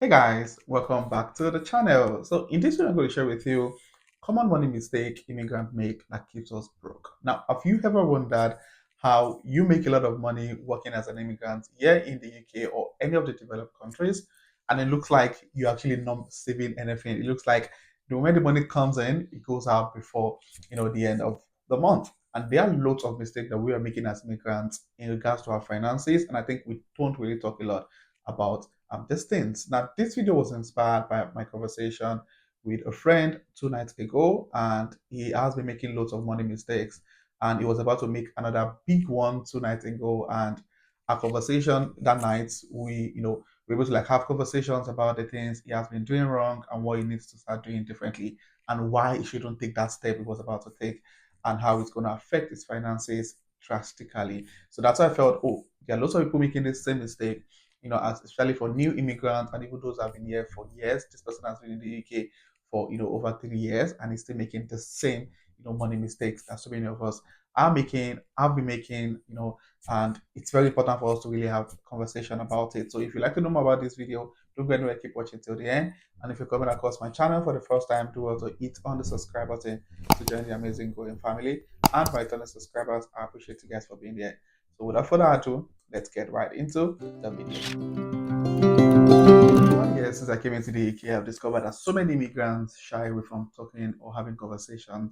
Hey guys, welcome back to the channel. So in this video, I'm going to share with you common money mistake immigrants make that keeps us broke. Now, have you ever wondered how you make a lot of money working as an immigrant here in the UK or any of the developed countries, and it looks like you're actually not saving anything? It looks like the moment the money comes in, it goes out before the end of the month. And there are lots of mistakes that we are making as immigrants in regards to our finances, and I think we don't really talk a lot about these things. Now, this video was inspired by my conversation with a friend 2 nights ago, and he has been making lots of money mistakes, and he was about to make another big one 2 nights ago. And our conversation that night, we were able to like have conversations about the things he has been doing wrong and what he needs to start doing differently, and why he shouldn't take that step he was about to take, and how it's going to affect his finances drastically. So that's why I felt, oh, there are lots of people making the same mistake, as especially for new immigrants and even those who have been here for years. This person has been in the UK for over 3 years and is still making the same money mistakes that so many of us are making, have been making, and it's very important for us to really have a conversation about it. So if you'd like to know more about this video, don't go anywhere, keep watching till the end. And if you're coming across my channel for the first time, do also hit on the subscribe button to join the amazing growing family. And for returning subscribers, I appreciate you guys for being there. So without further ado, let's get right into the video. 1 year since I came into the UK, I've discovered that so many immigrants shy away from talking or having conversations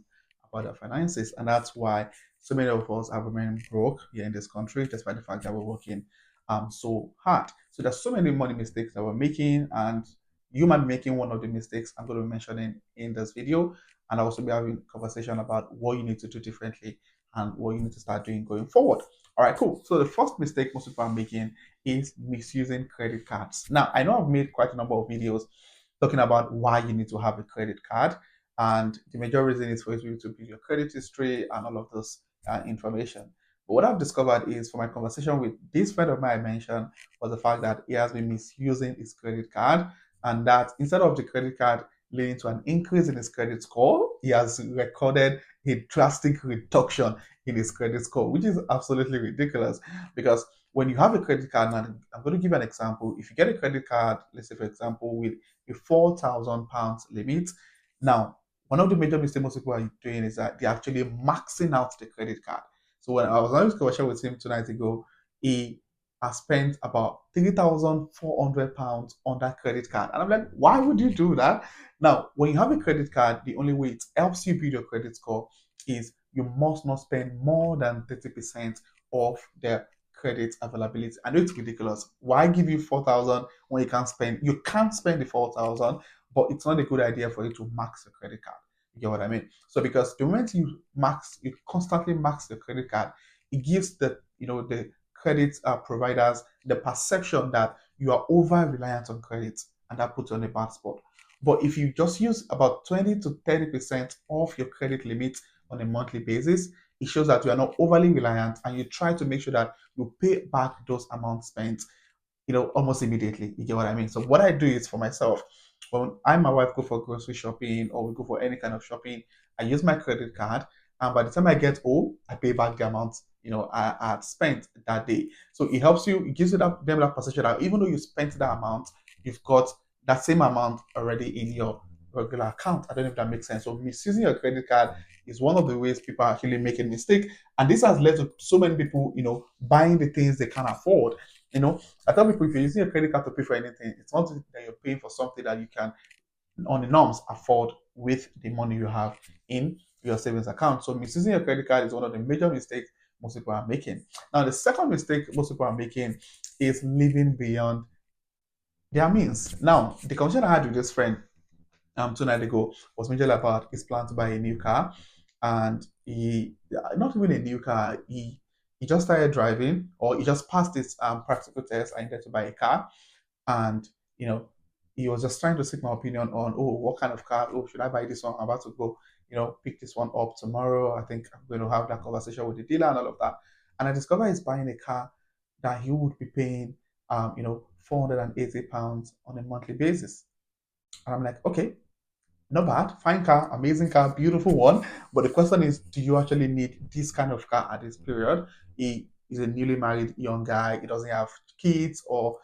about their finances, and that's why so many of us have remained broke here in this country, despite the fact that we're working so hard. So there's so many money mistakes that we're making, and you might be making one of the mistakes I'm going to be mentioning in this video, and I'll also be having a conversation about what you need to do differently and what you need to start doing going forward. All right, cool. So the first mistake most people are making is misusing credit cards. Now, I know I've made quite a number of videos talking about why you need to have a credit card, and the major reason is for you to build your credit history and all of this information. But what I've discovered is from my conversation with this friend of mine I mentioned was the fact that he has been misusing his credit card, and that instead of the credit card leading to an increase in his credit score, he has recorded a drastic reduction in his credit score, which is absolutely ridiculous because when you have a credit card, now I'm going to give you an example. If you get a credit card, let's say for example, with a £4,000 limit, now one of the major mistakes most people are doing is that they're actually maxing out the credit card. So when I was having this conversation with him 2 nights ago, he has spent about £3,400 on that credit card. And I'm like, why would you do that? Now, when you have a credit card, the only way it helps you build your credit score is you must not spend more than 30% of the credit availability. I know it's ridiculous. Why give you 4,000 when you can't spend the 4,000, but it's not a good idea for you to max your credit card. You get what I mean? So because the moment you constantly max your credit card, it gives the credit providers the perception that you are over reliant on credit, and that puts you on a bad spot. But if you just use about 20 to 30% of your credit limit on a monthly basis, it shows that you are not overly reliant, and you try to make sure that you pay back those amounts spent, almost immediately. You get what I mean? So what I do is for myself, when I and my wife go for grocery shopping or we go for any kind of shopping, I use my credit card, and by the time I get home, I pay back the amount I had spent that day. So it helps you, it gives you that perception that even though you spent that amount, you've got that same amount already in your regular account. I don't know if that makes sense. So misusing your credit card is one of the ways people are actually making mistake, and this has led to so many people, buying the things they can't afford. I tell people if you're using a credit card to pay for anything, it's not that you're paying for something that you can, on the norms, afford with the money you have in your savings account. So misusing your credit card is one of the major mistakes most people are making. Now, the second mistake most people are making is living beyond their means. Now, the conversation I had with this friend 2 nights ago was majorly about his plan to buy a new car, and he not even a new car. He just started driving, or he just passed his practical test and needed to buy a car, and he was just trying to seek my opinion on, oh, what kind of car, oh, should I buy this one? I'm about to go pick this one up tomorrow. I think I'm going to have that conversation with the dealer and all of that. And I discovered he's buying a car that he would be paying £480 on a monthly basis. And I'm like, okay, not bad, fine car, amazing car, beautiful one. But the question is, do you actually need this kind of car at this period? He is a newly married young guy. He doesn't have kids, or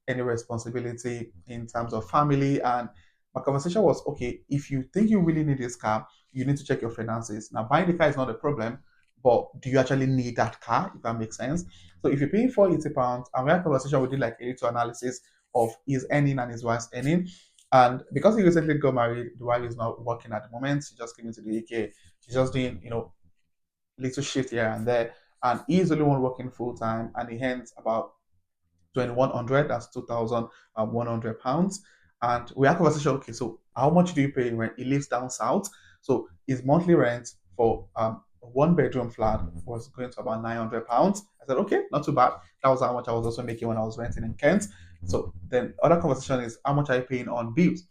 any responsibility in terms of family. And my conversation was, okay, if you think you really need this car, you need to check your finances. Now, buying the car is not a problem, but do you actually need that car, if that makes sense? So if you're paying £480, and we had a conversation, we did like a little analysis of his earning and his wife's earning. And because he recently got married, the wife is not working at the moment. She just came into the UK. She's just doing, little shift here and there. And he's the only one working full time, and he earns about 2,100, that's £2,100. And we had a conversation, okay, so how much do you pay when he lives down south? So his monthly rent for a one bedroom flat was going to about £900. I said, okay, not too bad. That was how much I was also making when I was renting in Kent. So then other conversation is, how much are you paying on bills?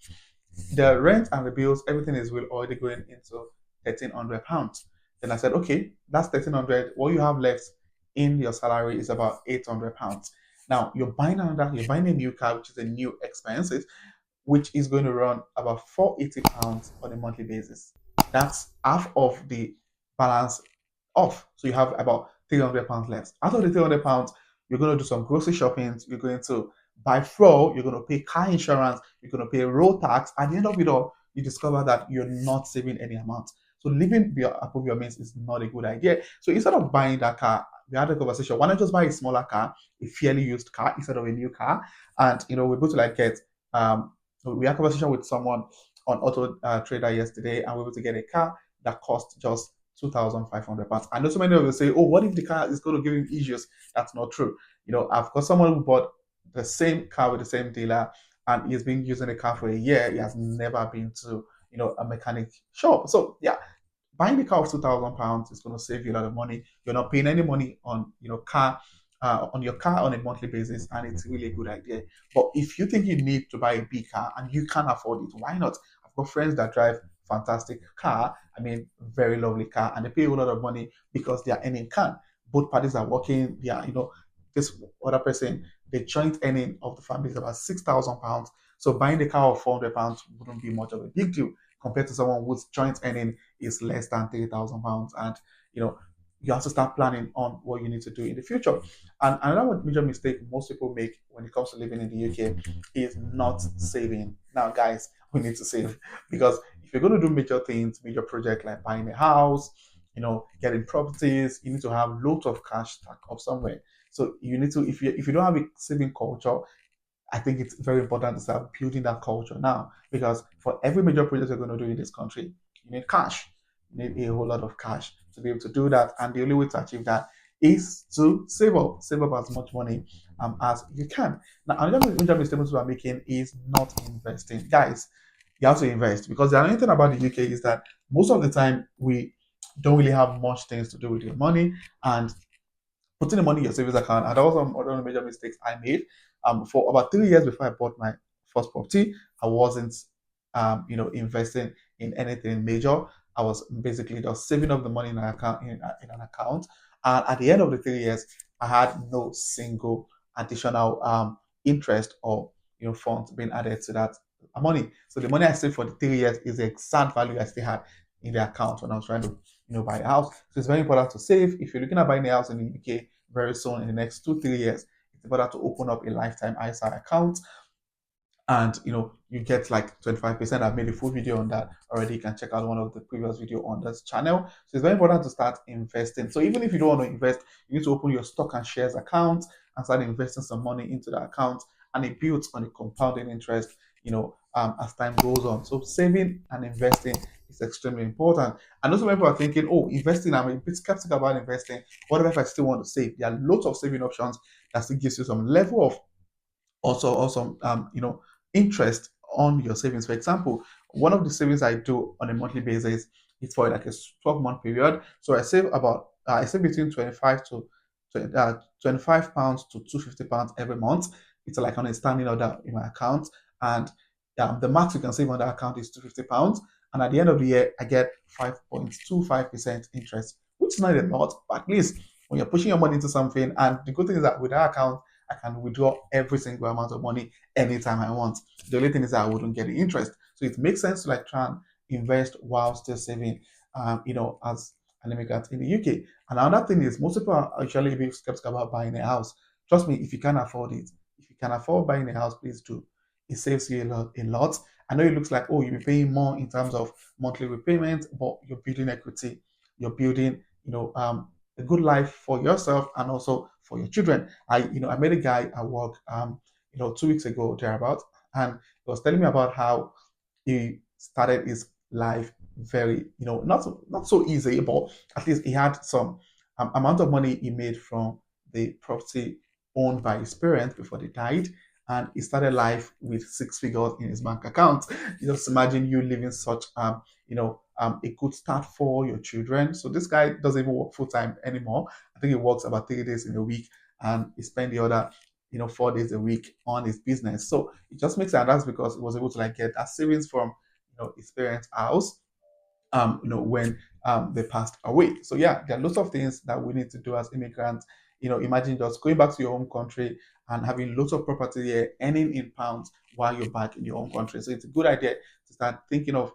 The rent and the bills, everything is will already going into £1,300. Then I said, okay, that's 1,300. What you have left in your salary is about £800. Now you're buying a new car, which is a new expenses, which is going to run about £480 on a monthly basis. That's half of the balance off. So you have about £300 left. Out of the £300, you're going to do some grocery shopping. You're going to buy fuel. You're going to pay car insurance. You're going to pay road tax. At the end of it all, you discover that you're not saving any amount. So living above your means is not a good idea. So instead of buying that car, we had a conversation. Why not just buy a smaller car, a fairly used car instead of a new car? And we're going to like get we had a conversation with someone on Auto Trader yesterday, and we were able to get a car that cost just £2,500. I know so many of you say, "Oh, what if the car is going to give him issues?" That's not true. I've got someone who bought the same car with the same dealer, and he's been using the car for a year. He has never been to a mechanic shop. So yeah, buying the car of £2,000 is going to save you a lot of money. You're not paying any money on car on your car on a monthly basis, and it's really a good idea. But if you think you need to buy a big car and you can't afford it, why not? I've got friends that drive fantastic car. I mean, very lovely car, and they pay a lot of money because they are earning can. Both parties are working. They are, this other person, the joint earning of the family is about £6,000. So buying the car of £400 wouldn't be much of a big deal compared to someone whose joint earning is less than £3,000. And you know, you have to start planning on what you need to do in the future. And another major mistake most people make when it comes to living in the UK is not saving. Now, guys, we need to save because if you're going to do major things, major projects like buying a house, getting properties, you need to have loads of cash stacked up somewhere. So you need to, if you don't have a saving culture, I think it's very important to start building that culture now because for every major project you're going to do in this country, you need cash. You need a whole lot of cash to be able to do that. And the only way to achieve that is to save up as much money as you can. Now, another major mistake we are making is not investing. Guys, you have to invest because the only thing about the UK is that most of the time we don't really have much things to do with your money. And putting the money in your savings account. And that was one of the major mistakes I made. For about 3 years before I bought my first property, I wasn't, investing in anything major. I was basically just saving up the money in an account, in an account. And at the end of the 3 years, I had no single additional interest or funds being added to that money. So the money I saved for the 3 years is the exact value I still had in the account when I was trying to buy a house. So it's very important to save. If you're looking at buying a house in the UK very soon in the next 2 3 years, it's important to open up a lifetime ISA account and you get like 25%. I've made a full video on that already. You can check out one of the previous video on this channel. So it's very important to start investing. So even if you don't want to invest, you need to open your stock and shares account and start investing some money into the account, and it builds on a compounding interest as time goes on. So saving and investing is extremely important. And also people are thinking, oh, investing, I'm a bit skeptical about investing. What if I still want to save? There are lots of saving options that still gives you some level of also interest on your savings. For example, one of the savings I do on a monthly basis is for like a 12-month period. So I save between 25 pounds to £250 every month. It's like on a standing order in my account, and the max you can save on that account is £250. And at the end of the year, I get 5.25% interest, which is not a lot, but at least when you're pushing your money into something, and the good thing is that with that account, I can withdraw every single amount of money anytime I want. The only thing is that I wouldn't get the interest. So it makes sense to like try and invest while still saving, as an immigrant in the UK. And another thing is most people are actually a bit skeptical about buying a house. Trust me, if you can't afford it, can afford buying a house, please do. It saves you a lot, a lot. I know it looks like, oh, you'll be paying more in terms of monthly repayment, but you're building equity. You're building, a good life for yourself and also for your children. I met a guy at work, 2 weeks ago, thereabout, and he was telling me about how he started his life very, not so easy, but at least he had some amount of money he made from the property owned by his parents before they died. And he started life with six figures in his bank account. You just imagine you living such, a good start for your children. So this guy doesn't even work full time anymore. I think he works about 3 days in a week, and he spent the other 4 days a week on his business. So it just makes sense. That's because he was able to like get that savings from his parents' house when they passed away. So yeah, there are lots of things that we need to do as immigrants. Imagine just going back to your home country and having lots of property here, earning in pounds while you're back in your home country. So it's a good idea to start thinking of,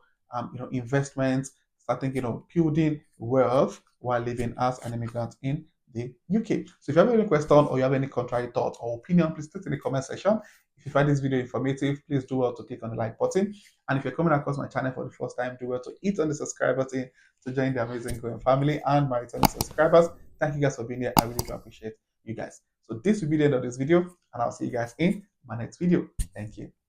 investments, start thinking of building wealth while living as an immigrant in the UK. So if you have any question or you have any contrary thought or opinion, please put in the comment section. If you find this video informative, please do well to click on the like button. And if you're coming across my channel for the first time, do well to hit on the subscribe button to join the amazing growing family. And my returning subscribers, thank you guys for being here. I really do appreciate you guys. So this will be the end of this video, and I'll see you guys in my next video. Thank you.